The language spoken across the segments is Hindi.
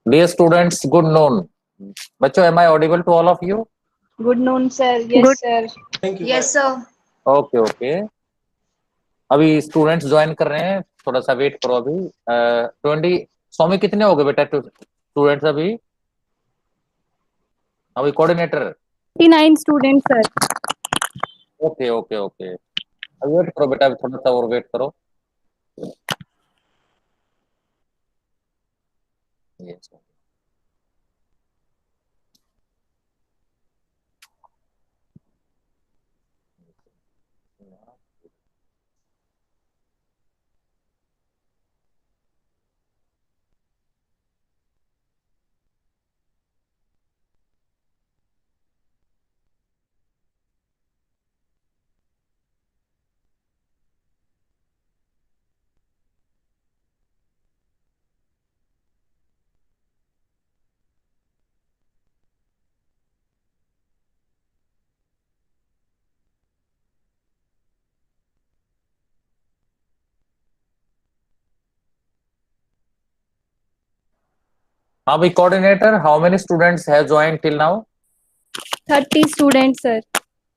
Dear students, good noon. बच्चों, am I audible to all of you? Good noon, sir. Yes, sir. Thank you. Yes, sir. Okay okay. अभी स्टूडेंट्स ज्वाइन कर रहे हैं, थोड़ा सा वेट करो। अभी 20 सौ में कितने हो गए बेटा स्टूडेंट्स अभी? अभी coordinator 59 student sir. Okay okay okay. अभी वेट करो बेटा, अभी थोड़ा सा और वेट करो। यस हाँ भाई coordinator, how many students have join till now? 30 student sir.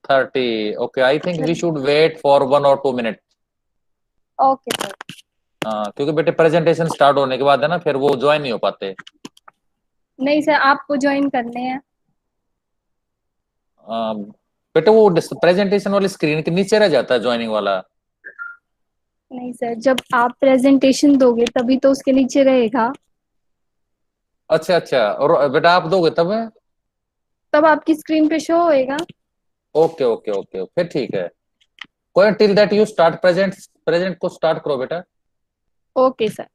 30 okay. I think we should wait for 1 or 2 minute. Okay sir. हाँ, क्योंकि बेटे प्रेजेंटेशन स्टार्ट होने के बाद है ना, फिर वो ज्वाइन नहीं हो पाते। नहीं सर, आपको ज्वाइन करने हैं। बेटे वो प्रेजेंटेशन वाली स्क्रीन के नीचे रह जाता है ज्वाइनिंग वाला। नहीं सर, जब आप प्रेजेंटेशन दोगे तभी तो उसके नीचे रहेगा। अच्छा अच्छा, और बेटा आप दोगे तब आपकी स्क्रीन पे शो होएगा। ओके ओके ओके, फिर ठीक है। कोई till that you start present को स्टार्ट करो बेटा। Okay sir.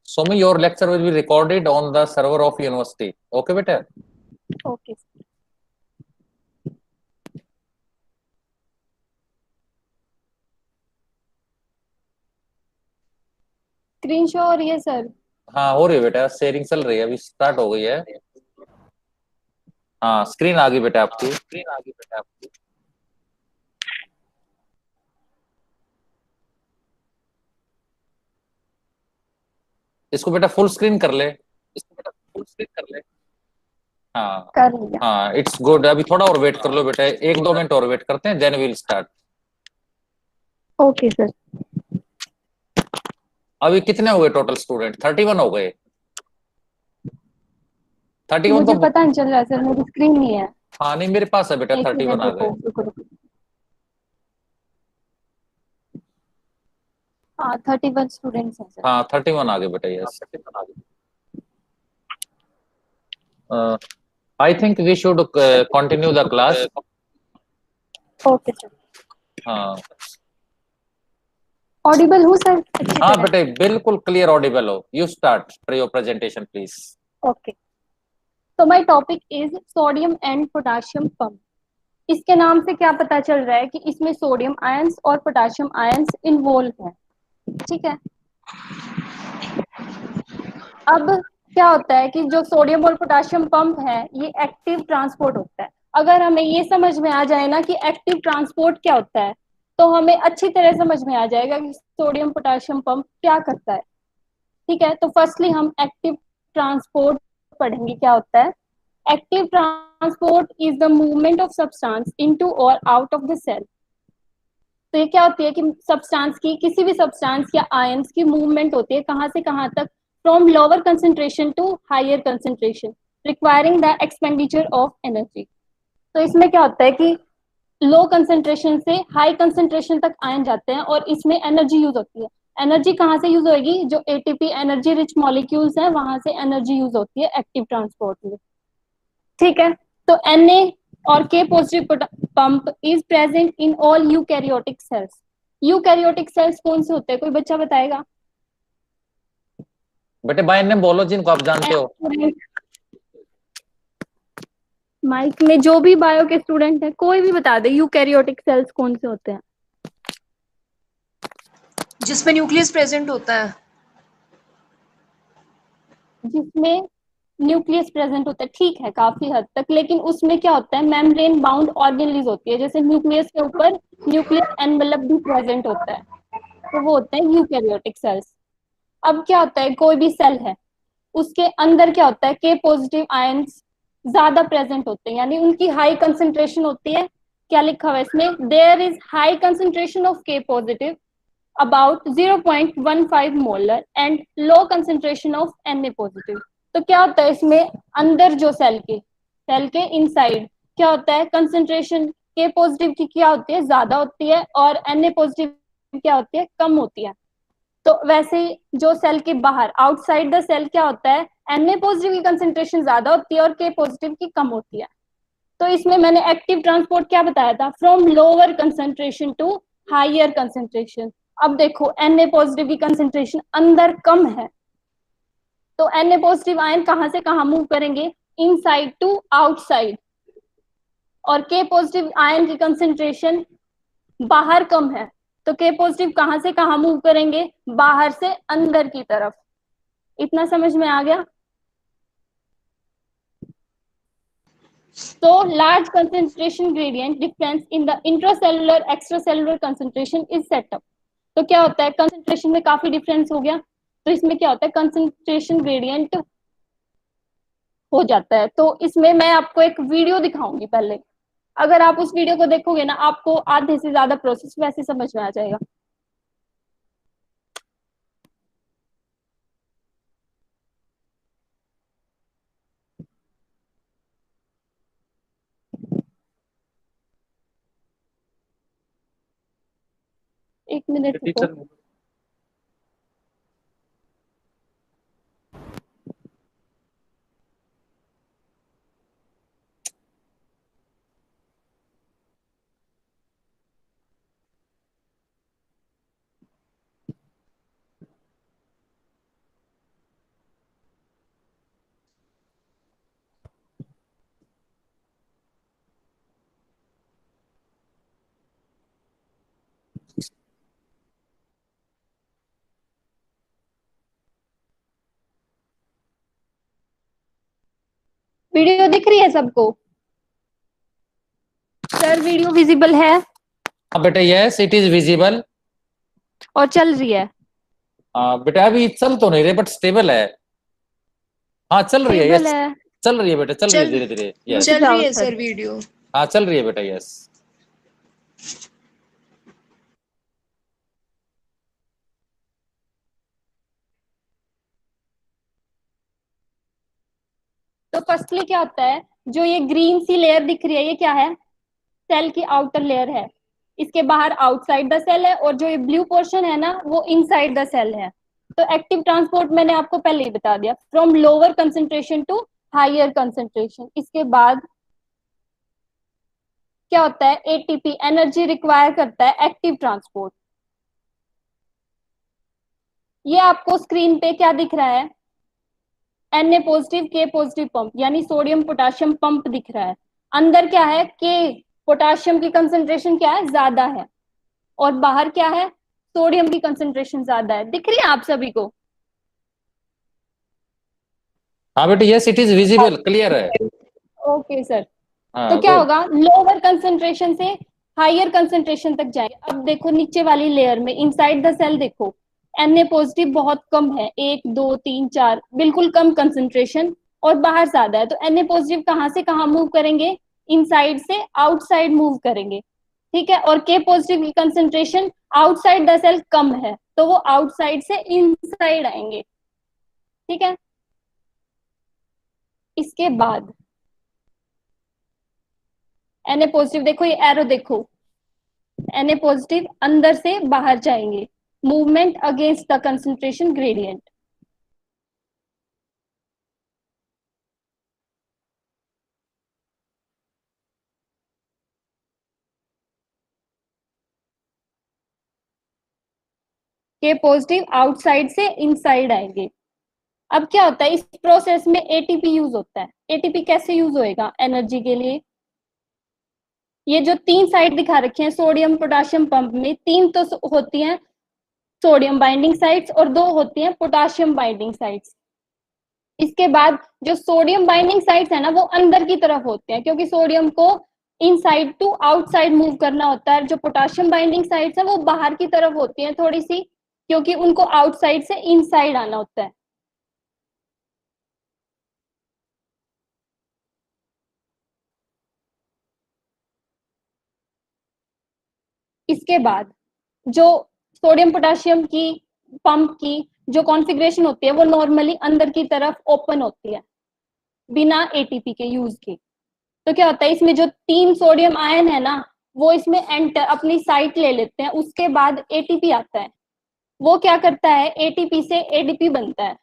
Somi, your lecture will be recorded on the server of university. Okay बेटा? Okay sir. स्क्रीन शो हो रही है सर? हाँ हो रही है बेटा, शेयरिंग चल रही है, अभी स्टार्ट हो गई है। हाँ स्क्रीन आ गई बेटा आपकी। इसको बेटा फुल स्क्रीन कर ले। हाँ कर लिया। हाँ इट्स गुड। अभी थोड़ा और वेट कर लो बेटा, 1-2 मिनट और वेट करते हैं, then will start. Okay sir. अभी कितने हो गए टोटल स्टूडेंट? 31 हो गए। 31 मुझे तो पता नहीं चल रहा सर, मेरी स्क्रीन नहीं है। हाँ नहीं, मेरे पास है बेटा, एक 31 मिनट आ गए। रुको। हाँ 31 स्टूडेंट्स हैं सर। हाँ 31 आ गए बेटा, yes. I think we should continue the class. Okay sir. हाँ ऑडिबल हूँ सर अच्छी हाँ तरह? बेटे बिल्कुल क्लियर ऑडिबल हो। You start your presentation please. Okay. तो my topic is sodium and potassium pump. इसके नाम से क्या पता चल रहा है कि इसमें सोडियम आयंस और पोटेशियम आयंस इन्वॉल्व हैं। ठीक है। अब क्या होता है कि जो सोडियम और पोटेशियम पंप है ये एक्टिव ट्रांसपोर्ट होता है। अगर हमें ये समझ में आ जाए ना कि एक्टिव ट्रांसपोर्ट क्या होता है, तो हमें अच्छी तरह समझ में आ जाएगा कि सोडियम पोटेशियम पंप क्या करता है। ठीक है, तो फर्स्टली हम एक्टिव ट्रांसपोर्ट पढ़ेंगे क्या होता है। Active transport is the movement of substance into और आउट ऑफ द सेल। तो ये क्या होती है कि सब्सटेंस की, किसी भी सब्सटेंस या आयंस की मूवमेंट होती है कहां से कहां तक, from lower concentration to higher concentration, requiring the expenditure of energy. तो इसमें क्या होता है कि लो कंसेंट्रेशन से हाई कंसेंट्रेशन तक आयन जाते हैं और इसमें एनर्जी यूज होती है। एनर्जी कहाँ से यूज होगी? जो एटीपी एनर्जी रिच मॉलिक्यूल्स हैं वहां से एनर्जी यूज होती है एक्टिव ट्रांसपोर्ट में। ठीक है, तो Na और K positive pump is present in all eukaryotic cells. Eukaryotic cells कौन से होते हैं, कोई बच्चा बताएगा? बेटे बाय नेम बोलो जिनको आप जानते हो। माइक में जो भी बायो के स्टूडेंट है कोई भी बता दे, यूकैरियोटिक सेल्स कौन से होते हैं? जिसमें न्यूक्लियस प्रेजेंट होता है। जिसमें न्यूक्लियस प्रेजेंट होता है, ठीक है काफी हद तक, लेकिन उसमें क्या होता है, मेम्ब्रेन बाउंड ऑर्गेनेलिज होती है, जैसे न्यूक्लियस के ऊपर न्यूक्लियस एनवेलप भी प्रेजेंट होता है, तो वो होते हैं यूकैरियोटिक सेल्स। अब क्या होता है, कोई भी सेल है उसके अंदर क्या होता है, के पॉजिटिव आयंस ज्यादा प्रेजेंट होते हैं, यानी उनकी हाई कंसेंट्रेशन होती है। क्या लिखा हुआ है इसमें, there is high concentration of K positive about 0.15 molar and low concentration of Na positive. तो क्या होता है इसमें, अंदर जो सेल के इनसाइड क्या होता है, कंसेंट्रेशन के पॉजिटिव की क्या होती है, ज्यादा होती है, और Na पॉजिटिव क्या होती है, कम होती है। तो वैसे ही जो सेल के बाहर आउटसाइड द सेल क्या होता है, Na पॉजिटिव की कंसेंट्रेशन ज्यादा होती है और के पॉजिटिव की कम होती है। तो इसमें मैंने एक्टिव ट्रांसपोर्ट क्या बताया था, from lower concentration to higher concentration. अब देखो Na पॉजिटिव की कंसेंट्रेशन अंदर कम है, तो Na पॉजिटिव आयन कहां से कहां मूव करेंगे, इनसाइड टू आउटसाइड, और के पॉजिटिव आयन की कंसेंट्रेशन बाहर कम है, तो के पॉजिटिव कहां से कहां मूव करेंगे, बाहर से अंदर की तरफ। इतना समझ में आ गया। तो large concentration gradient difference in the intracellular extracellular concentration is setup. तो क्या होता है, कंसेंट्रेशन में काफी डिफरेंस हो गया, तो इसमें क्या होता है, कंसेंट्रेशन ग्रेडियंट हो जाता है। तो इसमें मैं आपको एक वीडियो दिखाऊंगी पहले, अगर आप उस वीडियो को देखोगे ना, आपको आधे से ज्यादा प्रोसेस वैसे समझ में आ जाएगा। एक मिनट रुको। टीचर वीडियो दिख रही है सबको? सर वीडियो विजिबल है हाँ बेटा, यस इट इज विजिबल। और चल रही है? बेटा अभी चल तो नहीं रहे बट स्टेबल है। हाँ चल रही है, स्टेबल यस है? चल रही है बेटा, चल रही है चल धीरे धीरे, यस चल रही है सर। Sir video. हाँ चल रही है बेटा, यस। तो फर्स्टली क्या होता है, जो ये ग्रीन सी लेयर दिख रही है ये क्या है, सेल की आउटर लेयर है, इसके बाहर आउटसाइड द सेल है, और जो ये ब्लू पोर्शन है ना वो इनसाइड द सेल है। तो एक्टिव ट्रांसपोर्ट मैंने आपको पहले ही बता दिया, from lower concentration to higher concentration. इसके बाद क्या होता है, एटीपी एनर्जी रिक्वायर करता है एक्टिव ट्रांसपोर्ट। ये आपको स्क्रीन पे क्या दिख रहा है, Na पॉजिटिव के पॉजिटिव पंप, यानी सोडियम पोटाशियम पंप दिख रहा है। अंदर क्या है, के पोटाशियम की कंसेंट्रेशन क्या है, ज्यादा है, और बाहर क्या है, सोडियम की कंसेंट्रेशन ज्यादा है। दिख रही है आप सभी को? हाँ बेटा, yes it is visible, clear है। Okay sir. हाँ तो क्या गुड। होगा, लोअर कंसेंट्रेशन से हायर कंसेंट्रेशन तक जाएंगे। अब देखो नीचे वाली लेयर में इनसाइड द सेल देखो, Na पॉजिटिव बहुत कम है, 1 2 3 4 बिल्कुल कम कंसेंट्रेशन, और बाहर ज्यादा है। तो Na पॉजिटिव कहां से कहां मूव करेंगे, इनसाइड से आउटसाइड मूव करेंगे, ठीक है। और के पॉजिटिव की कंसेंट्रेशन आउटसाइड द सेल कम है, तो वो आउटसाइड से इनसाइड आएंगे, ठीक है। इसके बाद Na पॉजिटिव देखो, ये एरो देखो, Na पॉजिटिव अंदर से बाहर जाएंगे, movement against the concentration gradient. के पॉजिटिव आउटसाइड से इनसाइड आएंगे। अब क्या होता है, इस प्रोसेस में एटीपी यूज होता है। एटीपी कैसे यूज होएगा एनर्जी के लिए, ये जो 3 साइड दिखा रखे हैं सोडियम पोटाशियम पंप में, 3 तो होती हैं सोडियम बाइंडिंग साइट्स और 2 होती हैं पोटाशियम बाइंडिंग साइट्स। इसके बाद जो सोडियम बाइंडिंग साइट्स है ना वो अंदर की तरफ होते हैं, क्योंकि सोडियम को इनसाइड टू आउटसाइड मूव करना होता है। जो पोटाशियम बाइंडिंग साइट्स है वो बाहर की तरफ होती हैं थोड़ी सी, क्योंकि उनको आउटसाइड से इनसाइड आना होता है। इसके बाद जो सोडियम पोटाशियम की पंप की जो कॉन्फ़िगरेशन होती है वो नॉर्मली अंदर की तरफ ओपन होती है बिना एटीपी के यूज के। तो क्या होता है, इसमें जो 3 सोडियम आयन है ना वो इसमें एंटर अपनी साइट ले लेते हैं। उसके बाद एटीपी आता है, वो क्या करता है, एटीपी से एडीपी बनता है,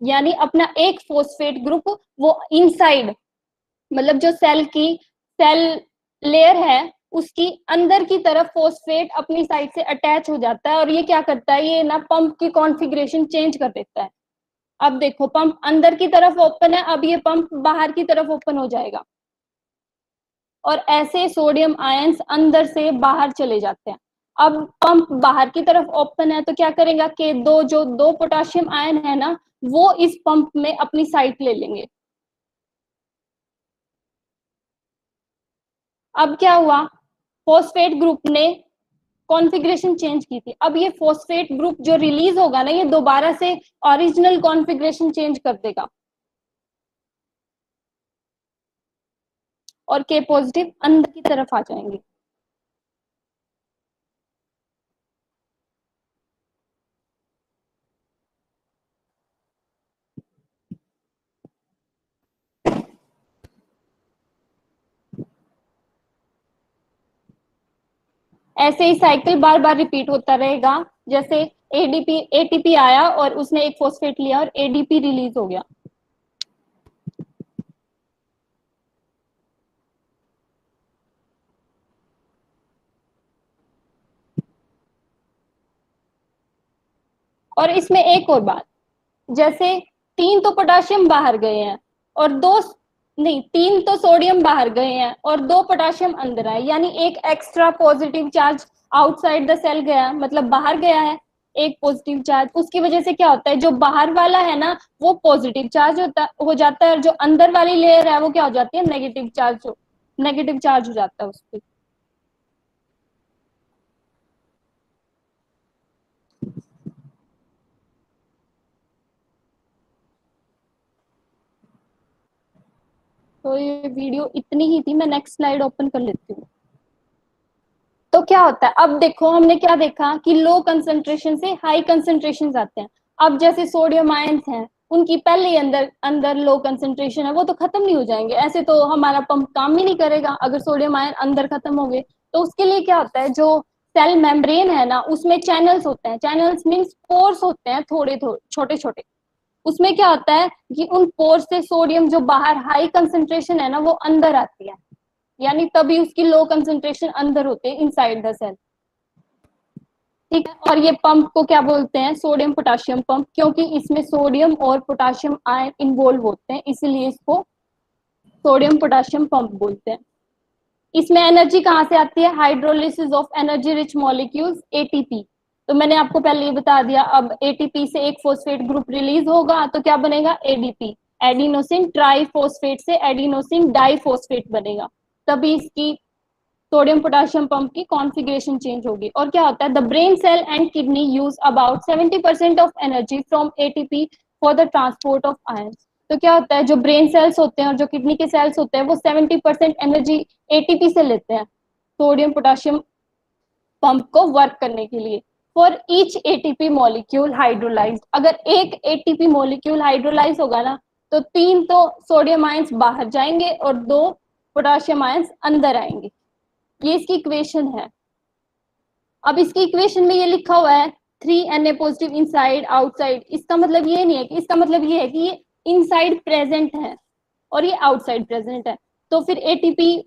यानी अपना एक फॉस्फेट ग्रुप वो इनसाइड, मतलब जो सेल लेयर है उसकी अंदर की तरफ फॉस्फेट अपनी साइड से अटैच हो जाता है, और ये क्या करता है, ये ना पंप की कॉन्फ़िगरेशन चेंज कर देता है। अब देखो पंप अंदर की तरफ ओपन है, अब ये पंप बाहर की तरफ ओपन हो जाएगा, और ऐसे सोडियम आयंस अंदर से बाहर चले जाते हैं। अब पंप बाहर की तरफ ओपन है तो क्या करेगा कि जो दो पोटाशियम आयन है ना वो इस पंप में अपनी साइट ले लेंगे। अब क्या हुआ, फॉस्फेट ग्रुप ने कॉन्फ़िगरेशन चेंज की थी, अब ये फॉस्फेट ग्रुप जो रिलीज होगा ना ये दोबारा से ओरिजिनल कॉन्फ़िगरेशन चेंज कर देगा, और के पॉजिटिव अंदर की तरफ आ जाएंगे। ऐसे ही साइकिल बार बार रिपीट होता रहेगा। जैसे एटीपी आया और उसने एक फॉस्फेट लिया और एडीपी रिलीज हो गया। और इसमें एक और बात, जैसे 3 तो पोटाशियम बाहर गए हैं और 3 तो सोडियम बाहर गए हैं और 2 पोटाशियम अंदर आए, यानी एक extra positive charge outside the cell गया, मतलब बाहर गया है एक पॉजिटिव चार्ज। उसकी वजह से क्या होता है, जो बाहर वाला है ना वो पॉजिटिव चार्ज हो जाता है, और जो अंदर वाली लेयर है वो क्या हो जाती है, नेगेटिव चार्ज हो जाता है उस पर। तो ये वीडियो इतनी ही थी, मैं नेक्स्ट स्लाइड ओपन कर लेती हूँ। तो क्या होता है, अब देखो हमने क्या देखा कि लो कंसंट्रेशन से हाई कंसंट्रेशन आते हैं। अब जैसे सोडियम आयंस हैं उनकी पहले ही अंदर लो कंसंट्रेशन है, वो तो खत्म नहीं हो जाएंगे, ऐसे तो हमारा पंप काम ही नहीं करेगा अगर सोडियम आयन अंदर खत्म हो गए। तो उसके लिए क्या होता है, जो सेल मेम्ब्रेन है ना उसमें चैनल्स होते हैं, चैनल्स मीन्स पोर्स होते हैं थोड़े थोड़े छोटे छोटे। उसमें क्या होता है कि उन पोर्स से सोडियम जो बाहर हाई कंसंट्रेशन है ना वो अंदर आती है, यानी तभी उसकी लो कंसंट्रेशन अंदर होते हैं इनसाइड द सेल। ठीक है, और ये पंप को क्या बोलते हैं, सोडियम पोटाशियम पंप, क्योंकि इसमें सोडियम और पोटाशियम आयन इन्वॉल्व होते हैं, इसलिए इसको सोडियम पोटाशियम पंप बोलते हैं। इसमें एनर्जी कहाँ से आती है, hydrolysis of energy rich molecules ATP. तो मैंने आपको पहले ही बता दिया, अब एटीपी से एक फॉस्फेट ग्रुप रिलीज होगा तो क्या बनेगा, एडीपी, एडिनोसिन ट्राइफॉस्फेट से एडिनोसिन डाइफॉस्फेट बनेगा, तभी इसकी सोडियम पोटाशियम पंप की कॉन्फ़िगरेशन चेंज होगी। और क्या होता है, the brain cell and kidney use about 70% of energy from ATP for the transport of ions. तो क्या होता है, जो ब्रेन सेल्स होते हैं और जो किडनी के सेल्स होते हैं वो 70% एनर्जी एटीपी से लेते हैं सोडियम पोटाशियम पंप को वर्क करने के लिए। For each ATP molecule hydrolysed, अगर एक एटीपी मॉलिक्यूल हाइड्रोलाइज होगा ना तो 3 तो सोडियम आयंस बाहर जाएंगे और 2 पोटाशियम आयंस अंदर आएंगे। ये इसकी इक्वेशन है। अब इसकी इक्वेशन में ये लिखा हुआ है 3Na पॉजिटिव इनसाइड आउटसाइड, इसका मतलब ये नहीं है कि, इसका मतलब ये है कि ये इनसाइड प्रेजेंट है और ये आउटसाइड प्रेजेंट है। तो फिर एटीपी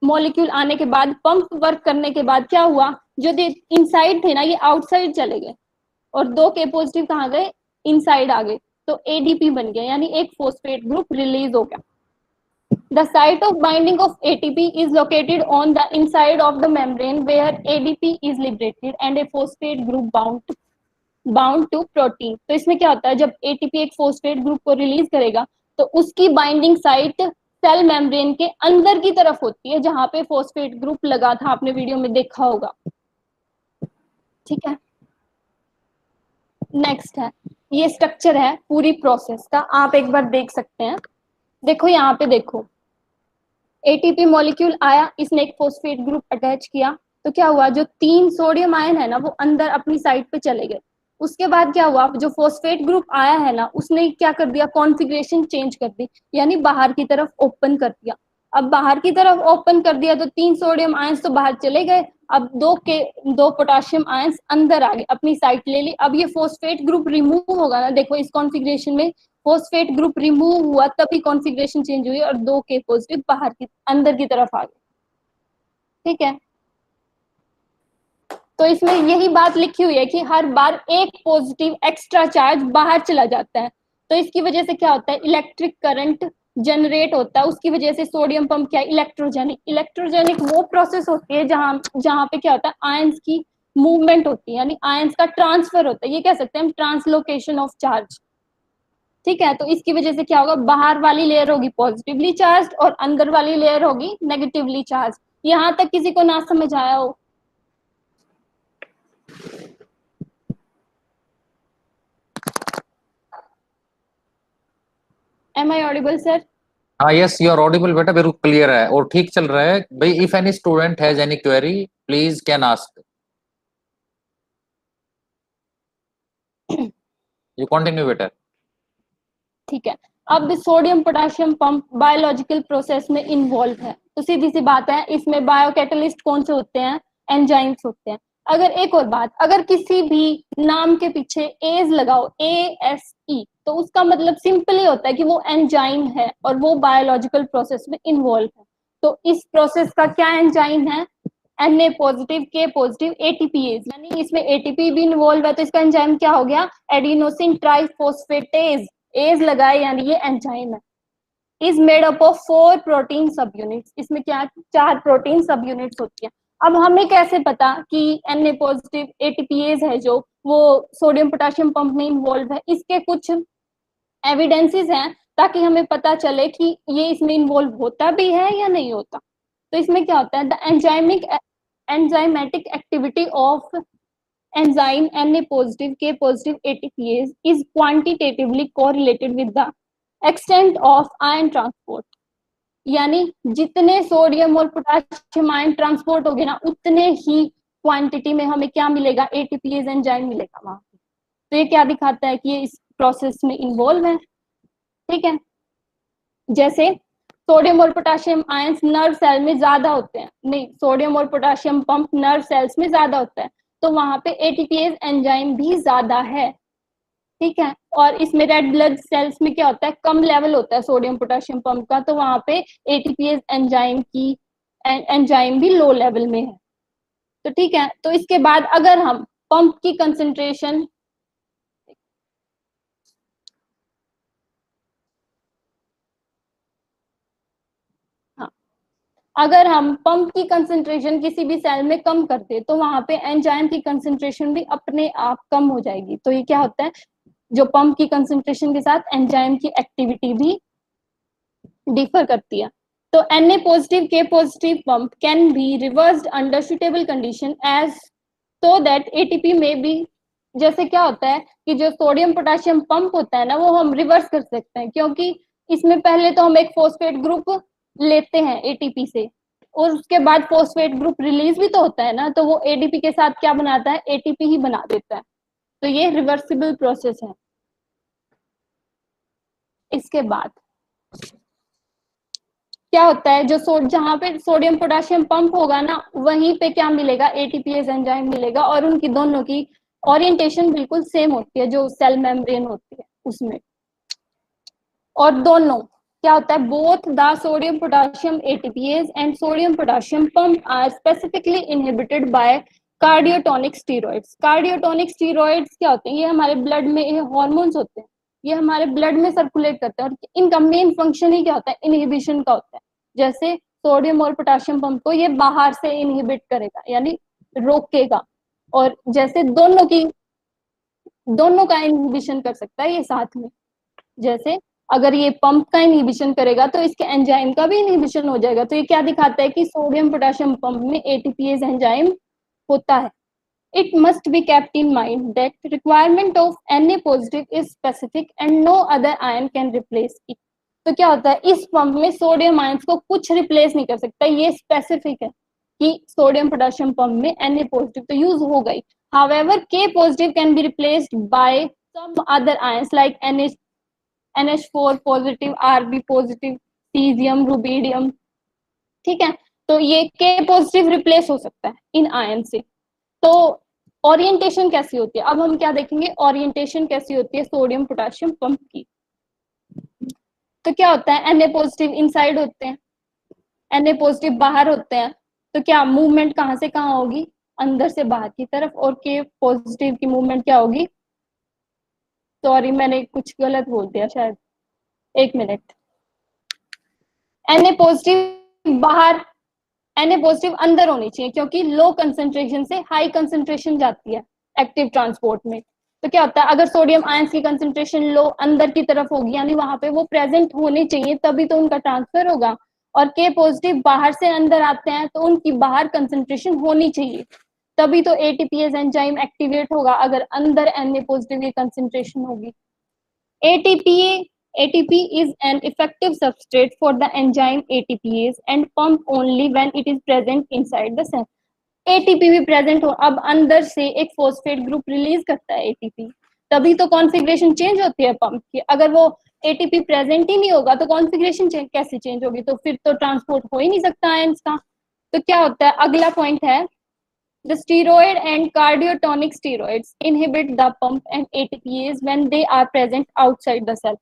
मॉलिक्यूल आने के बाद पंप वर्क करने के बाद क्या हुआ, जो इनसाइड थे ना ये आउटसाइड चले गए और 2 के पॉजिटिव कहाँ गए, इनसाइड आ गए, तो एडीपी बन गया, यानी एक फॉस्फेट ग्रुप रिलीज हो गया। The site of binding of ATP is located on the inside of the membrane where ADP is liberated and a phosphate group bound bound to protein. तो इसमें क्या होता है, जब एटीपी एक फॉस्फेट ग्रुप को रिलीज करेगा तो उसकी बाइंडिंग साइट सेल मेम्ब्रेन के अंदर की तरफ होती है, जहां पे फॉस्फेट ग्रुप लगा था, आपने वीडियो में देखा होगा। ठीक है, नेक्स्ट है, ये स्ट्रक्चर है पूरी प्रोसेस का, आप एक बार देख सकते हैं। देखो यहाँ पे देखो, एटीपी मॉलिक्यूल आया, इसने एक फॉस्फेट ग्रुप अटैच किया, तो क्या हुआ, जो 3 सोडियम आयन है ना वो अंदर अपनी साइड पे चले गए। उसके बाद क्या हुआ, जो फॉस्फेट ग्रुप आया है ना उसने क्या कर दिया, कॉन्फ़िगरेशन चेंज कर दी, यानी बाहर की तरफ ओपन कर दिया। अब बाहर की तरफ ओपन कर दिया तो 3 सोडियम आयंस तो बाहर चले गए, अब 2 पोटाशियम आयंस अंदर आ गए, अपनी साइड ले ली। अब ये फॉस्फेट ग्रुप रिमूव होगा ना, देखो इस कॉन्फ़िगरेशन में फॉस्फेट ग्रुप रिमूव हुआ तभी कॉन्फ़िगरेशन चेंज हुई और 2 पॉजिटिव बाहर की अंदर की तरफ आ गए। ठीक है, तो इसमें यही बात लिखी हुई है कि हर बार एक पॉजिटिव एक्स्ट्रा चार्ज बाहर चला जाता है, तो इसकी वजह से क्या होता है, इलेक्ट्रिक करंट जनरेट होता है, उसकी वजह से सोडियम पंप क्या है, इलेक्ट्रोजेनिक। इलेक्ट्रोजेनिक वो प्रोसेस होती है जहां जहां पे क्या होता है, आयंस की मूवमेंट होती है, यानी आयंस का ट्रांसफर होता है, ये कह सकते हैं हम ट्रांसलोकेशन ऑफ चार्ज। ठीक है, तो इसकी वजह से क्या होगा, बाहर वाली लेयर होगी पॉजिटिवली चार्ज और अंदर वाली लेयर होगी नेगेटिवली चार्ज। यहां तक किसी को ना समझ आया हो? Am I audible sir? हाँ यस, यू आर ऑडिबल बेटा, बिल्कुल क्लियर है और ठीक चल रहा है भाई। If any student has any query please can ask, you continue बेटा। ठीक है, अब sodium potassium pump biological process में इन्वॉल्व है, तो सीधी सी बात है, इसमें बायोकैटलिस्ट कौन से होते हैं, एंजाइम्स होते हैं। अगर एक और बात, अगर किसी भी नाम के पीछे एज लगाओ, ASE, तो उसका मतलब सिंपली होता है कि वो एंजाइम है और वो बायोलॉजिकल प्रोसेस में इन्वॉल्व है। तो इस प्रोसेस का क्या एंजाइम है, Na positive, K positive, ATPase, यानी इसमें एटीपी भी इन्वॉल्व है, तो इसका एंजाइम क्या हो गया, एडिनोसिन ट्राइफॉस्फेटेज, एज लगाए यानी ये एंजाइम है। Is made up of 4 protein सब यूनिट्स, इसमें क्या 4 प्रोटीन सब यूनिट्स होती है। अब हमें कैसे पता कि Na पॉजिटिव एटीपीएज है जो वो सोडियम पोटेशियम पंप में इन्वॉल्व है, इसके कुछ एविडेंसेस हैं ताकि हमें पता चले कि ये इसमें इन्वॉल्व होता भी है या नहीं होता। तो इसमें क्या होता है, the enzymatic activity of enzyme Na positive, K positive ATPase is quantitatively correlated with the extent of ion transport। यानी जितने सोडियम और पोटेशियम आयन ट्रांसपोर्ट होगे ना उतने ही क्वांटिटी में हमें क्या मिलेगा, एटीपीएज एंजाइम मिलेगा वहां पे। तो ये क्या दिखाता है कि ये इस प्रोसेस में इन्वॉल्व है। ठीक है, जैसे सोडियम और पोटेशियम आयंस नर्व सेल में ज्यादा होते हैं, नहीं सोडियम और पोटेशियम पंप नर्व सेल्स में ज्यादा होता है, तो वहां पे एटीपीएज एंजाइम भी ज्यादा है। ठीक है, और इसमें रेड ब्लड सेल्स में क्या होता है, कम लेवल होता है सोडियम पोटेशियम पंप का, तो वहां पे एटीपीएज एंजाइम भी लो लेवल में है। तो ठीक है, तो इसके बाद अगर हम पंप की कंसंट्रेशन, अगर हम पंप की कंसंट्रेशन किसी भी सेल में कम करते तो वहां पे एंजाइम की कंसंट्रेशन भी अपने आप कम हो जाएगी। तो ये क्या होता है, जो पंप की कंसंट्रेशन के साथ एंजाइम की एक्टिविटी भी डिफर करती है। तो Na positive, K positive pump can be reversed under suitable condition as so that ATP में बी, जैसे क्या होता है कि जो सोडियम पोटेशियम पंप होता है ना वो हम रिवर्स कर सकते हैं, क्योंकि इसमें पहले तो हम एक फॉस्फेट ग्रुप लेते हैं एटीपी से और उसके बाद फॉस्फेट ग्रुप रिलीज भी तो होता है ना, तो वो एडीपी के साथ क्या बनाता है, एटीपी ही बना देता है। तो ये रिवर्सिबल प्रोसेस है। इसके बाद क्या होता है, जो जहां पे सोडियम पोटेशियम पंप होगा ना वहीं पे क्या मिलेगा, एटीपीएज एंजाइम मिलेगा, और उनकी दोनों की ओरिएंटेशन बिल्कुल सेम होती है जो सेल मेम्ब्रेन होती है उसमें। और दोनों क्या होता है, both the sodium potassium ATPase and sodium potassium pump are specifically inhibited by cardiotonic steroids. Cardiotonic steroids क्या होते हैं, ये हमारे ब्लड में, ये हार्मोन्स होते हैं, ये हमारे ब्लड में सर्कुलेट करते हैं और इनका मेन फंक्शन ही क्या होता है, इनहिबिशन का होता है। जैसे सोडियम और पोटेशियम पंप को ये बाहर से इनहिबिट करेगा यानी रोकेगा, और जैसे दोनों की दोनों का इनहिबिशन कर सकता है ये साथ में। जैसे अगर ये पंप का इनहिबिशन करेगा तो इसके एंजाइम का भी इनहिबिशन हो जाएगा। तो ये क्या दिखाता है कि सोडियम पोटेशियम पंप में एटीपीएज एंजाइम होता है। It must be kept in mind that requirement of Na positive is specific and no other ion can replace it. तो क्या होता है, इस पंप में सोडियम आयंस को कुछ रिप्लेस नहीं कर सकता, ये स्पेसिफिक है कि सोडियम पोटेशियम पंप में Na पॉजिटिव तो यूज हो गई। However, K positive can be replaced by some other ions like NH4 positive, Rb positive, cesium, rubidium। ठीक है, तो ये K पॉजिटिव रिप्लेस हो सकता है इन आयन से। तो ओरिएंटेशन कैसी होती है, अब हम क्या देखेंगे, ओरिएंटेशन कैसी होती है सोडियम पोटेशियम पंप की। तो क्या होता है, Na पॉजिटिव इनसाइड होते हैं, Na पॉजिटिव बाहर होते हैं। तो क्या मूवमेंट कहाँ से कहाँ होगी, अंदर से बाहर की तरफ। और K पॉजिटिव की मूवमेंट क्या होगी, सॉरी मैंने कुछ गलत बोल दिया शायद, एक मिनट। Na पॉजिटिव बाहर, Na पॉजिटिव अंदर होनी चाहिए क्योंकि लो कंसंट्रेशन से हाई कंसंट्रेशन जाती है एक्टिव ट्रांसपोर्ट में। तो क्या होता है, अगर सोडियम आयंस की कंसंट्रेशन लो अंदर की तरफ होगी, यानी वहां पे वो प्रेजेंट होने चाहिए तभी तो उनका ट्रांसफर होगा। और के पॉजिटिव बाहर से अंदर आते हैं तो उनकी बाहर कंसंट्रेशन होनी चाहिए तभी तो एटीपीएज एंजाइम एक्टिवेट होगा, अगर अंदर Na पॉजिटिव की कंसंट्रेशन होगी। ATP is an effective substrate for the enzyme ATPase and pump only when it is present inside the cell. ATP भी प्रेजेंट हो, अब अंदर से एक फोस्फेट ग्रुप रिलीज करता है ATP, तभी तो कॉन्फ़िगरेशन चेंज होती है पंप की। अगर वो ATP प्रेजेंट ही नहीं होगा तो कॉन्फ़िगरेशन कैसे चेंज होगी, तो फिर तो ट्रांसपोर्ट हो ही नहीं सकता आयंस का। तो क्या होता है, अगला पॉइंट है, the steroid and cardiotonic steroids inhibit the pump and ATPase when they are present outside the cell.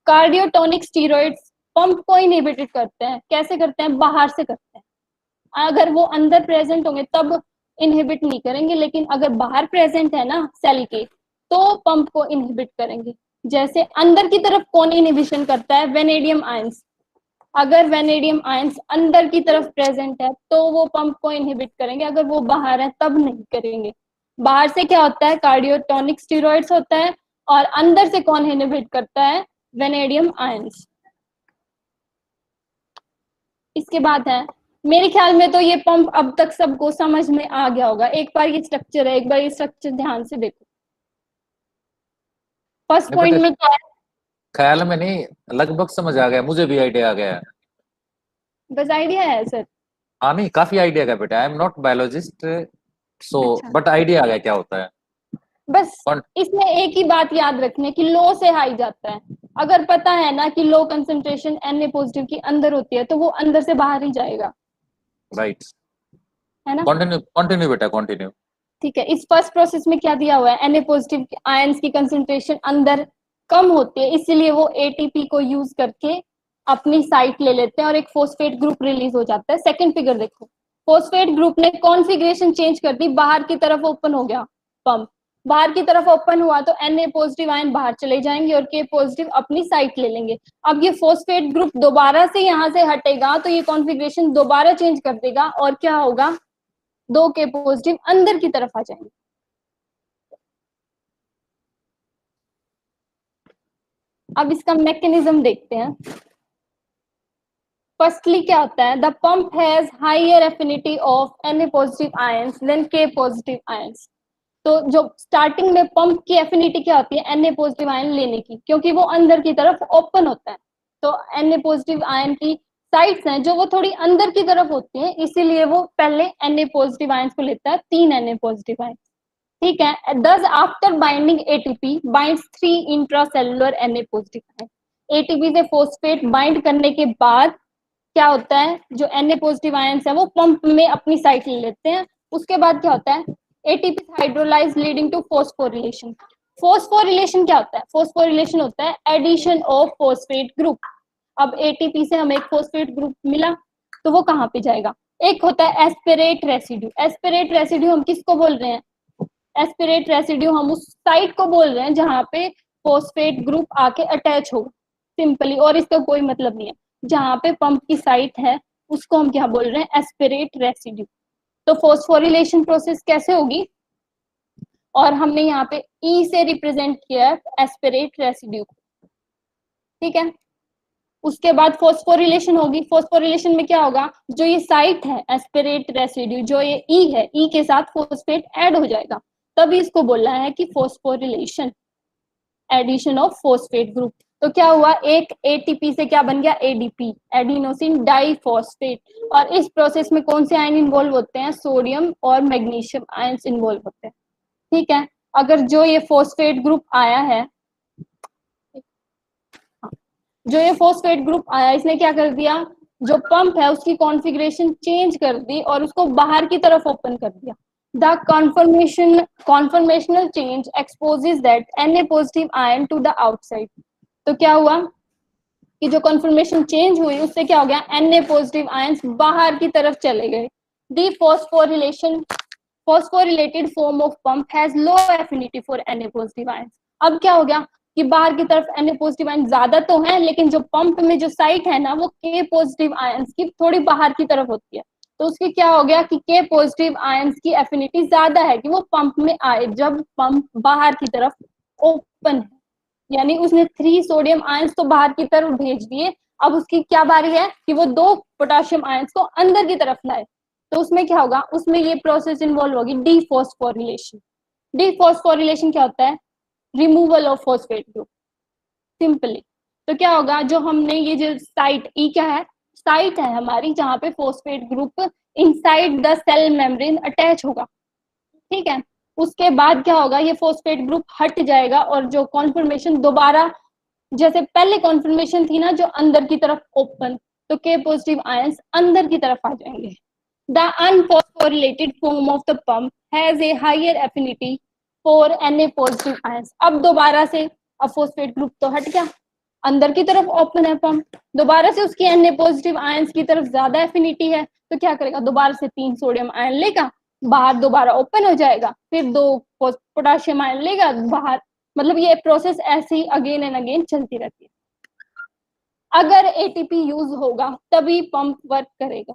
Cardiotonic steroids pump को इनहिबिटेड करते हैं, कैसे करते हैं, बाहर से करते हैं। अगर वो अंदर प्रेजेंट होंगे तब इनहिबिट नहीं करेंगे, लेकिन अगर बाहर प्रेजेंट है ना सेल के तो पंप को इनहिबिट करेंगे। जैसे अंदर की तरफ कौन इनहिबिशन करता है, वेनेडियम आयंस। अगर वेनेडियम आयंस अंदर की तरफ प्रेजेंट है तो वो पंप को इनहिबिट करेंगे, अगर वो बाहर है तब नहीं करेंगे। बाहर से क्या होता है, कार्डियोटोनिक स्टीरॉइड्स होता है, और अंदर से कौन इनहिबिट करता है, वेनेडियम आयंस। इसके बाद है, मेरे ख्याल में तो ये पंप अब तक सबको समझ में आ गया होगा। एक बार ये स्ट्रक्चर है, एक बार ये स्ट्रक्चर ध्यान से देखो। फर्स्ट पॉइंट में क्या है, ख्याल में नहीं, लगभग समझ आ गया, मुझे भी आइडिया आ गया। बस आइडिया है सर। हाँ नहीं, काफी आइडिया का बेटा, I am not biologist so but idea आ गया क्या होता है। बस इसमें एक ही बात याद रखने की, लो से हाई जाता है। अगर पता है ना कि लो कंसंट्रेशन Na पॉजिटिव की अंदर होती है तो वो अंदर से बाहर ही जाएगा, राइट है ना। कंटिन्यू बेटा कंटिन्यू। ठीक है, इस फर्स्ट प्रोसेस में क्या दिया हुआ है, Na पॉजिटिव आयंस की कंसंट्रेशन अंदर कम होती है, इसीलिए वो ATP को यूज करके अपनी साइट ले लेते हैं और एक फोस्फेट ग्रुप रिलीज हो जाता है। सेकंड फिगर देखो, फोस्फेट ग्रुप ने कॉन्फ़िगरेशन चेंज कर दी, बाहर की तरफ ओपन हो गया पंप, बाहर की तरफ ओपन हुआ तो Na पॉजिटिव आयन बाहर चले जाएंगे और K पॉजिटिव अपनी साइट ले लेंगे। अब ये फोस्फेट ग्रुप दोबारा से यहाँ से हटेगा तो ये कॉन्फ़िगरेशन दोबारा चेंज कर देगा और क्या होगा, 2 K पॉजिटिव अंदर की तरफ आ जाएंगे। अब इसका मैकेनिज्म देखते हैं। फर्स्टली क्या होता है, the pump has higher affinity of Na positive ions then K positive ions. तो जो स्टार्टिंग में पंप की एफिनिटी क्या होती है, Na पॉजिटिव आयन लेने की, क्योंकि वो अंदर की तरफ ओपन होता है। तो Na पॉजिटिव आयन की साइट्स हैं जो वो थोड़ी अंदर की तरफ होती हैं, इसीलिए वो पहले Na पॉजिटिव आयंस को लेता है, 3 Na पॉजिटिव आयंस। ठीक है, thus after binding ATP binds 3 intracellular Na positive ion. ATP से फोस्फेट बाइंड करने के बाद क्या होता है, जो Na पॉजिटिव आयंस है वो पंप में अपनी साइट ले लेते हैं। उसके बाद क्या होता है, ATP hydrolyse leading to phosphorylation. Phosphorylation क्या होता है, फॉस्फोरिलेशन होता है एडिशन ऑफ फॉस्फेट ग्रुप। अब ATP से हमें एक फॉस्फेट ग्रुप मिला तो वो कहाँ पे जाएगा, एक होता है एस्पिरेट रेसिड्यू। एस्पिरेट रेसिड्यू हम किसको बोल रहे हैं, एस्पिरेट रेसिड्यू हम उस साइट को बोल रहे हैं जहाँ पे फॉस्फेट ग्रुप आके अटैच हो, सिंपली, और इसका कोई मतलब नहीं है। जहाँ पे पंप की साइट है उसको हम क्या बोल रहे हैं, एस्पिरेट रेसिड्यू। तो फॉस्फोरिलेशन प्रोसेस कैसे होगी, और हमने यहाँ पे ई से रिप्रेजेंट किया है एस्पिरेट रेसिड्यू को, ठीक है। उसके बाद फॉस्फोरिलेशन होगी। फॉस्फोरिलेशन में क्या होगा, जो ये साइट है एस्पिरेट रेसिड्यू, जो ये ई है, ई के साथ फॉस्फेट ऐड हो जाएगा, तभी इसको बोलना है कि phosphorylation, addition of phosphate group. तो क्या हुआ, एक एटीपी से क्या बन गया, एडीपी, एडिनोसिन डाइफॉस्फेट। और इस प्रोसेस में कौन से आयन इन्वॉल्व होते हैं, सोडियम और मैग्नीशियम आयंस इन्वॉल्व होते हैं, ठीक है। अगर जो ये फॉस्फेट ग्रुप आया है, जो ये फॉस्फेट ग्रुप आया, इसने क्या कर दिया, जो पंप है उसकी कॉन्फ़िगरेशन चेंज कर दी और उसको बाहर की तरफ ओपन कर दिया। The conformational change exposes that Na positive ion to the outside। तो क्या हुआ कि जो कॉन्फर्मेशन चेंज हुई उससे क्या हो गया, Na पॉजिटिव आयंस बाहर की तरफ चले गए। दी phosphorylated form of pump has low affinity for Na positive ions। अब क्या हो गया कि बाहर की तरफ Na पॉजिटिव आयन ज्यादा तो है, लेकिन जो पंप में जो साइट है ना, वो K पॉजिटिव आयंस की थोड़ी बाहर की तरफ होती है। तो उसके क्या हो गया कि K पॉजिटिव आयंस की एफिनिटी ज्यादा है कि वो पंप में आए, जब पंप बाहर की तरफ ओपन है। यानी उसने 3 सोडियम आयंस तो बाहर की तरफ भेज दिए, अब उसकी क्या बारी है कि वो 2 पोटेशियम आयंस को अंदर की तरफ लाए। तो उसमें क्या होगा, उसमें ये प्रोसेस इन्वॉल्व होगी डीफॉस्फोरिलेशन। डीफॉस्फोरिलेशन क्या होता है, removal of phosphate group, simply. तो क्या होगा, जो हमने ये जो साइट ई क्या है, साइट है हमारी जहां पे phosphate group inside the cell membrane attach होगा, ठीक है। उसके बाद क्या होगा, ये फॉस्फेट ग्रुप हट जाएगा और जो कॉन्फर्मेशन दोबारा, जैसे पहले कॉन्फर्मेशन थी ना जो अंदर की तरफ ओपन, तो के पॉजिटिव आयंस अंदर की तरफ आ जाएंगे। The unphosphorylated form of the pump has a higher affinity for Na positive ions. अब दोबारा से, अब फॉस्फेट ग्रुप तो हट गया, अंदर की तरफ ओपन है पंप, दोबारा से उसकी Na पॉजिटिव आयंस की तरफ ज्यादा एफिनिटी है, तो क्या करेगा, दोबारा से 3 सोडियम आयन लेगा, बाहर दोबारा ओपन हो जाएगा, फिर 2 पोटेशियम आयन लेगा बाहर। मतलब ये प्रोसेस ऐसे ही अगेन एंड अगेन चलती रहती है। अगर एटीपी यूज होगा तभी पंप वर्क करेगा,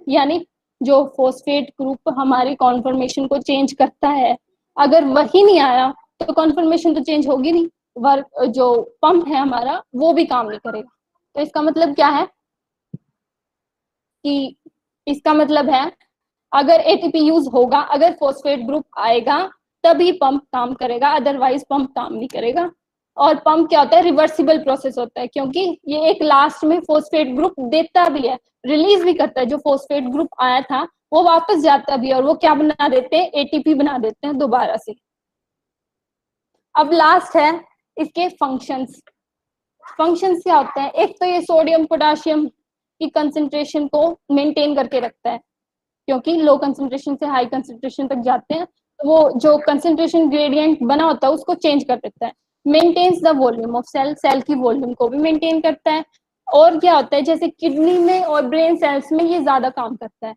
यानी जो फॉस्फेट ग्रुप हमारी कॉन्फर्मेशन को चेंज करता है, अगर वही नहीं आया तो कॉन्फर्मेशन तो चेंज होगी नहीं, वर्क जो पंप है हमारा वो भी काम नहीं करेगा। तो इसका मतलब क्या है कि, इसका मतलब है अगर एटीपी यूज होगा, अगर फॉस्फेट ग्रुप आएगा तभी पंप काम करेगा, अदरवाइज पंप काम नहीं करेगा। और पंप क्या होता है, रिवर्सिबल प्रोसेस होता है, क्योंकि ये एक लास्ट में फॉस्फेट ग्रुप देता भी है, रिलीज भी करता है। जो फॉस्फेट ग्रुप आया था वो वापस जाता भी है, और वो क्या बना देते हैं, एटीपी बना देते हैं दोबारा से। अब लास्ट है इसके फंक्शंस। फंक्शंस क्या होते हैं, एक तो ये सोडियम पोटेशियम की कंसेंट्रेशन को मेंटेन करके रखता है, क्योंकि लो कंसेंट्रेशन से हाई कंसेंट्रेशन तक जाते हैं, तो वो जो कंसेंट्रेशन ग्रेडियंट बना होता है उसको चेंज कर देता है। Maintains the volume of cell, cell की वॉल्यूम को भी मेंटेन करता है। और क्या होता है, जैसे किडनी में और ब्रेन सेल्स में ये ज्यादा काम करता है,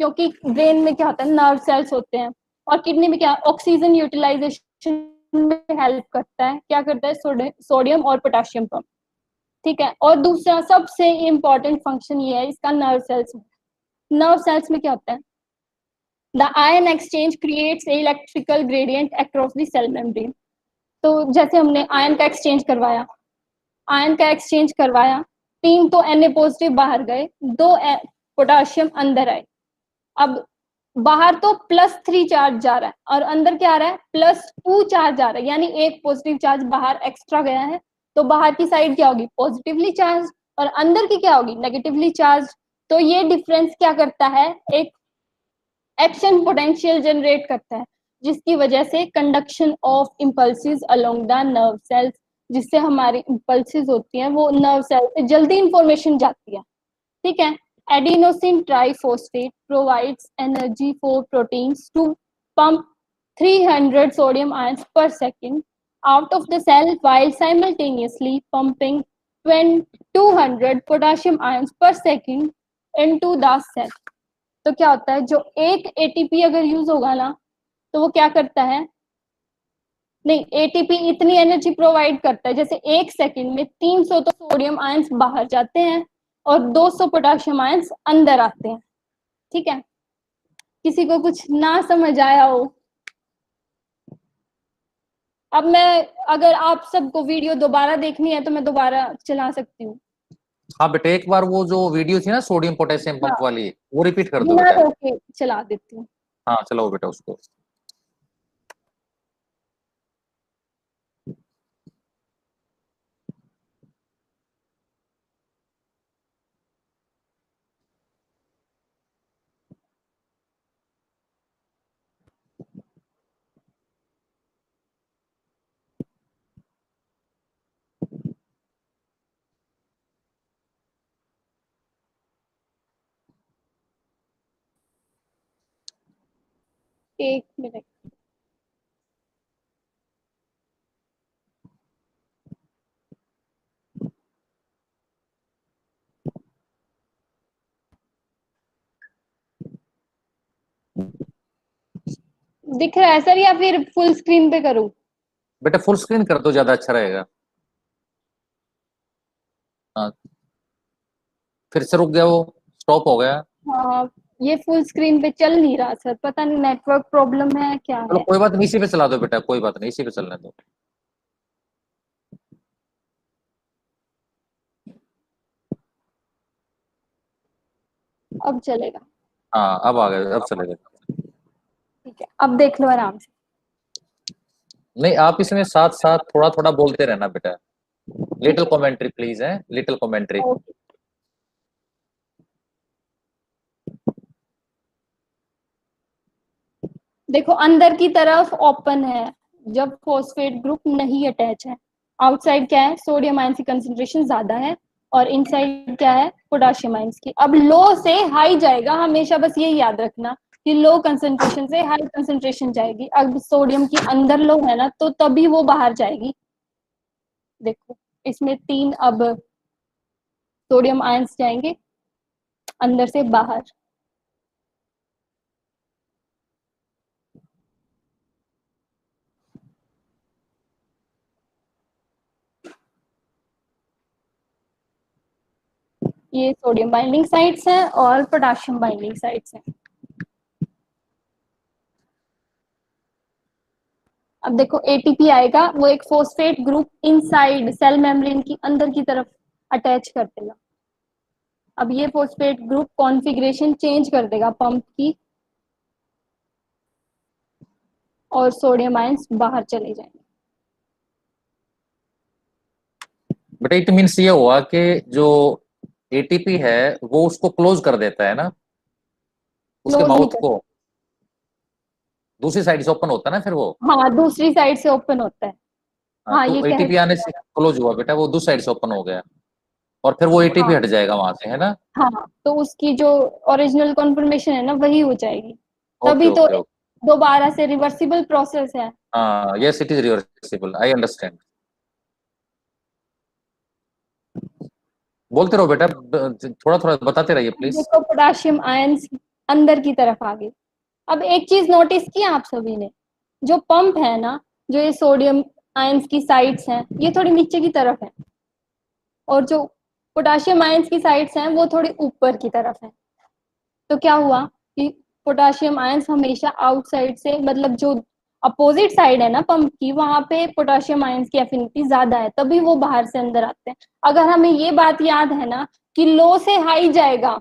क्योंकि ब्रेन में क्या होता है, नर्व सेल्स होते हैं, और किडनी में क्या, ऑक्सीजन यूटिलाइजेशन में हेल्प करता है। क्या करता है, सोडियम और पोटेशियम पंप, ठीक है। और दूसरा सबसे इंपॉर्टेंट फंक्शन ये है इसका, नर्व सेल्स में। नर्व सेल्स में क्या होता है, the ion exchange creates electrical gradient across the cell membrane. तो जैसे हमने आयन का एक्सचेंज करवाया, आयन का एक्सचेंज करवाया, 3 तो Na पॉजिटिव बाहर गए, 2 पोटेशियम अंदर आए। अब बाहर तो +3 चार्ज जा रहा है और अंदर क्या आ रहा है, +2 चार्ज आ रहा है, यानी एक पॉजिटिव चार्ज बाहर एक्स्ट्रा गया है। तो बाहर की साइड क्या होगी, पॉजिटिवली चार्ज, और अंदर की क्या होगी, नेगेटिवली चार्ज। तो ये डिफरेंस क्या करता है, एक एक्शन पोटेंशियल जनरेट करता है, जिसकी वजह से conduction of impulses along the nerve cells, जिससे हमारी इम्पल्सिस होती हैं वो नर्व सेल से जल्दी इंफॉर्मेशन जाती है, ठीक है। Adenosine triphosphate provides energy for proteins to pump 300 sodium ions per second out of the cell while simultaneously pumping 200 potassium ions per second into the cell। तो क्या होता है, जो एक एटीपी अगर यूज होगा ना, तो वो क्या करता है, नहीं, एटीपी इतनी एनर्जी प्रोवाइड करता है, जैसे 1 सेकंड में 300 तो सोडियम आयंस बाहर जाते हैं और 200 पोटेशियम आयंस अंदर आते हैं, ठीक है। किसी को कुछ ना समझ आया हो अब मैं, अगर आप सबको वीडियो दोबारा देखनी है तो मैं दोबारा चला सकती हूँ। हाँ बेटा, एक बार वो जो वीडियो थी ना सोडियम पोटेशियम पंप हाँ, वाली, वो रिपीट कर दो बिना बेटा। रोके चला देती हूँ। हाँ चलाओ बेटा उसको। एक मिनट। दिख रहा है सर या फिर फुल स्क्रीन पे करूँ? बेटा फुल स्क्रीन कर दो, ज्यादा अच्छा रहेगा। हाँ, फिर से रुक गया, वो स्टॉप हो गया। हाँ, ये फुल स्क्रीन पे चल नहीं रहा सर, पता नहीं नेटवर्क प्रॉब्लम है क्या चलो है। कोई बात नहीं, इसी पे चला दो बेटा, कोई बात नहीं, इसी पे चलने दो। अब चलेगा? हाँ अब आ गए, अब चलेगा। ठीक है, अब देख लो आराम से। नहीं, आप इसमें साथ साथ थोड़ा थोड़ा बोलते रहना बेटा। लिटिल कमेंट्री प्लीज है, लिटिल कमेंट्री। ओके। देखो अंदर की तरफ ओपन है जब फॉस्फेट ग्रुप नहीं अटैच है। आउटसाइड क्या है, सोडियम आयन की कंसंट्रेशन ज्यादा है, और इनसाइड क्या है, पोटेशियम आयंस की। अब लो से हाई जाएगा, हमेशा बस यही याद रखना कि लो कंसंट्रेशन से हाई कंसंट्रेशन जाएगी। अब सोडियम की अंदर लो है ना, तो तभी वो बाहर जाएगी। देखो इसमें 3 अब सोडियम आयंस जाएंगे अंदर से बाहर। ये सोडियम बाइंडिंग साइट्स हैं और पोटेशियम बाइंडिंग साइट्स हैं। अब देखो एटीपी आएगा, वो एक phosphate group inside cell membrane की अंदर की तरफ अटैच कर देगा। अब ये फोस्फेट ग्रुप कॉन्फ़िगरेशन चेंज कर देगा पंप की, और सोडियम आयंस बाहर चले जाएंगे। बेटा इट मीन्स ये हुआ कि जो एटीपी है वो उसको क्लोज कर देता है ना, उसके क्लोज नहीं माउथ कर, को। दूसरी साइड से ओपन होता है ना फिर वो। हाँ दूसरी साइड से ओपन होता है। हाँ, हाँ ये तो कह, एटीपी आने से क्लोज हुआ बेटा, वो दूसरी साइड से ओपन हो गया, और फिर वो एटीपी हाँ हट जाएगा वहां से, है ना। हाँ, तो उसकी जो ओरिजिनल कॉन्फर्मेशन है ना वही हो जाएगी। ओके तभी तो ओके ओके। दोबारा से रिवर्सिबल प्रोसेस है। हाँ yes, it is reversible, I understand. बोलते रहो बेटा, थोड़ा थोड़ा बताते रहिए प्लीज। देखो पोटेशियम आयंस अंदर की तरफ आ गए। अब एक चीज नोटिस किया आप सभी ने, जो पंप है ना, जो ये सोडियम आयंस की साइड्स हैं ये थोड़ी नीचे की तरफ है, और जो पोटेशियम आयंस की साइड्स हैं वो थोड़ी ऊपर की तरफ है। तो क्या हुआ कि पोटेशियम आयंस हमेशा आउटसाइड से, मतलब जो अपोजिट साइड है ना पंप की, वहां पे पोटेशियम आयंस की एफिनिटी ज्यादा है, तभी वो बाहर से अंदर आते हैं। अगर हमें ये बात याद है ना कि लो से हाई जाएगा,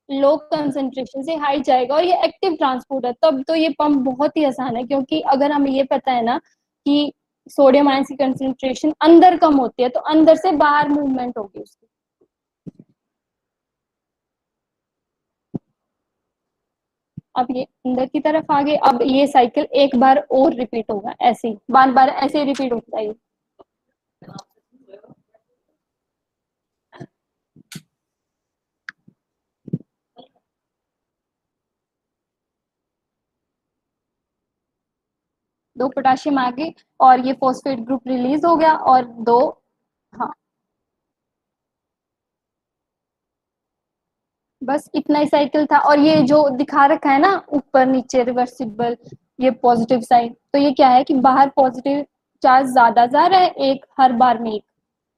लो कंसंट्रेशन से हाई जाएगा, और ये एक्टिव ट्रांसपोर्ट है, तब तो ये पंप बहुत ही आसान है। क्योंकि अगर हमें ये पता है ना कि सोडियम आयंस की कंसंट्रेशन अंदर कम होती है, तो अंदर से बाहर मूवमेंट होगी उसकी। अब ये अंदर की तरफ आ गए। अब ये साइकिल एक बार और रिपीट होगा, ऐसे ही बार बार ऐसे ही रिपीट होता है। दो पोटाशियम आ गए और ये फॉस्फेट ग्रुप रिलीज हो गया, और दो, हाँ बस इतना ही साइकिल था। और ये जो दिखा रखा है ना ऊपर नीचे रिवर्सिबल, ये पॉजिटिव साइड, तो ये क्या है कि बाहर पॉजिटिव चार्ज ज्यादा जा रहा है एक हर बार में एक,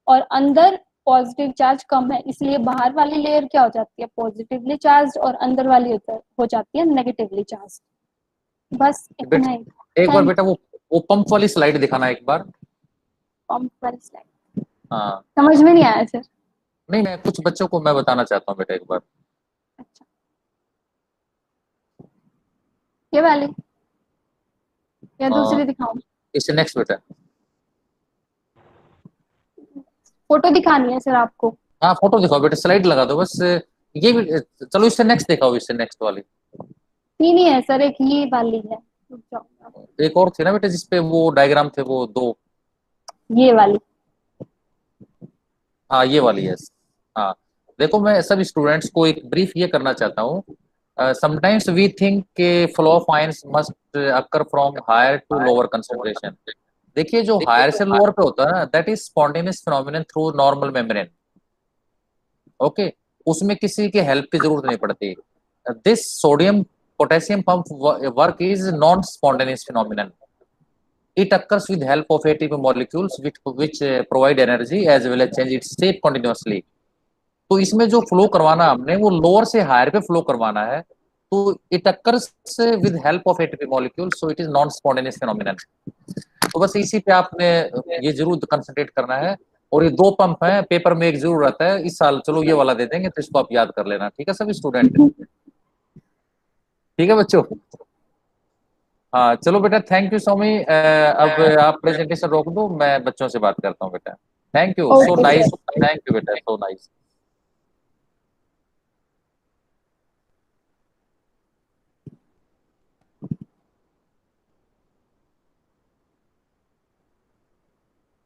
और अंदर पॉजिटिव चार्ज कम है, इसलिए बाहर वाली लेयर क्या हो जाती है, पॉजिटिवली चार्ज, और अंदर वाली हो जाती है नेगेटिवली चार्ज। बस इतना बेटा ही। एक बार थैंक बेटा वो वो पंप वाली स्लाइड दिखाना एक बार। पंप वाली स्लाइड हाँ समझ में नहीं आया सर। नहीं, मैं कुछ बच्चों को मैं बताना चाहता हूँ बेटा एक बार। अच्छा, ये वाली या दूसरी दिखाऊं? इससे नेक्स्ट बेटा। फोटो दिखानी है सर आपको? हाँ फोटो दिखाओ बेटा, स्लाइड लगा दो बस। ये भी चलो, इससे नेक्स्ट दिखाओ, इससे नेक्स्ट वाली। तीन ही है सर, एक ये वाली है, रुक जाओ। एक और थी ना बेटा जिसपे वो डायग्राम थे, वो दो। ये वाली। हाँ ये वाली है। हाँ देखो, मैं सभी स्टूडेंट्स को एक ब्रीफ ये करना चाहता हूँ। समटाइम्स वी थिंक के flow of ions must occur from higher to lower concentration. देखिए जो हायर से लोअर पे होता है ना, that is spontaneous phenomenon through normal membrane. Okay, उसमें किसी के हेल्प की जरूरत नहीं पड़ती। This sodium potassium pump work is non spontaneous phenomenon. It occurs with help of ATP molecules which provide energy as well as change its shape continuously. तो इसमें जो फ्लो करवाना हमने वो लोअर से हायर पे फ्लो करवाना है, तो it occurs with help of ATP molecule, so it is non spontaneous phenomenon. तो बस इसी पे आपने ये जरूर कंसंट्रेट करना है। और ये दो पंप हैं, पेपर में एक जरूर रहता है, इस साल चलो ये वाला दे देंगे, तो इसको आप याद कर लेना, ठीक है सभी स्टूडेंट? ठीक है बच्चों? हाँ चलो बेटा, थैंक यू सो मच। अब आप प्रेजेंटेशन रोक दो, मैं बच्चों से बात करता हूँ बेटा। Thank you, so Okay, nice. sir. Thank you बेटा, सो नाइस।